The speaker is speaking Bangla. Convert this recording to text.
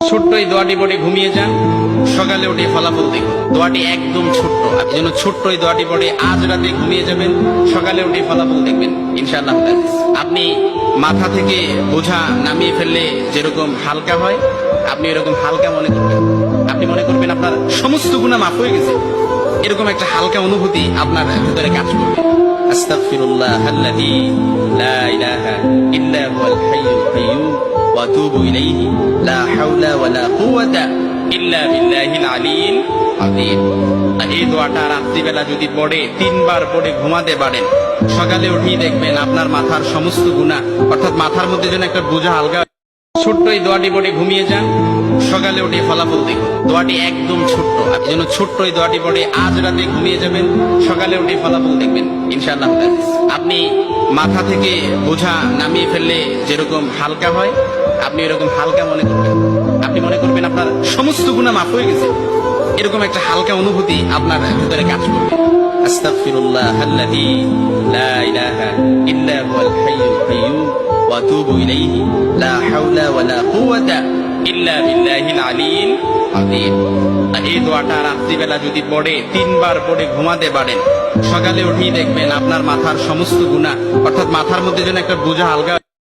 ছোট্ট এই দোয়াটি পড়ে ঘুমিয়ে যান, সকালে উঠে ফলাফল দেখুন। দোয়াটি একদম ছোট্ট, আপনি যেন ছোট্ট এই দোয়াটি পড়ে আজ রাতে ঘুমিয়ে যাবেন, সকালে উঠে ফলাফল দেখবেন ইনশাআল্লাহ। আপনি মাথা থেকে বোঝা নামিয়ে ফেললে যেরকম হালকা হয়, আপনি এরকম হালকা মনে করবেন। আপনি মনে করবেন আপনার সমস্ত গুনাহ মাফ হয়ে গেছে, এরকম একটা হালকা অনুভূতি আপনার ভিতরে কাজ করবে। আস্তাগফিরুল্লাহাল্লাযী লা ইলাহা ইল্লা হুয়াল হাইয়ুল কাইয়্যুম ওয়া আতুবু ইলাইহি লা হাওলা ওয়ালা কুওয়াতা ইল্লা বিল্লাহিল আলিয়্যিল আযীম। এই দোয়াটা রাত্রিবেলা যদি পড়ে 3 বার পড়ে ঘুমাতে পারেন, সকালে উঠেই দেখবেন আপনার মাথার সমস্ত গুনাহ, অর্থাৎ মাথার মধ্যে যেন একটা বোঝা হালকা। ছোট্ট এই দোয়াটি পড়ে ঘুমিয়ে যান, সকালে উঠে ফলাফল দেখুন। দোয়াটি একদম ছোট্ট, আপনি যেন ছোট্ট এই দোয়াটি পড়ে আজ রাতে ঘুমিয়ে যাবেন, সকালে উঠে ফলাফল দেখবেন ইনশাআল্লাহ। আপনি মাথা থেকে বোঝা নামিয়ে ফেললে যেরকম হালকা হয়, আপনি এরকম হালকা মনে করবেন। আপনি মনে করবেন আপনার সমস্ত গুনাহ মাফ হয়ে গেছে, এরকম একটা হালকা অনুভূতি আপনার ভিতরে কাজ করবে। আস্তাগফিরুল্লাহাল্লাযী লা ইলাহা ইল্লা হুয়াল হাইয়ুল কাইয়্যুম ওয়া আতুবু ইলাইহি লা হাওলা ওয়ালা কুওয়াতা ইল্লা বিল্লাহিল আলিয়্যিল আযীম। এই দোয়াটা রাত্রিবেলা যদি পড়ে 3 বার পড়ে ঘুমাতে পারেন, সকালে উঠেই দেখবেন আপনার মাথার সমস্ত গুনাহ, অর্থাৎ মাথার মধ্যে যেন একটা বোঝা হালকা।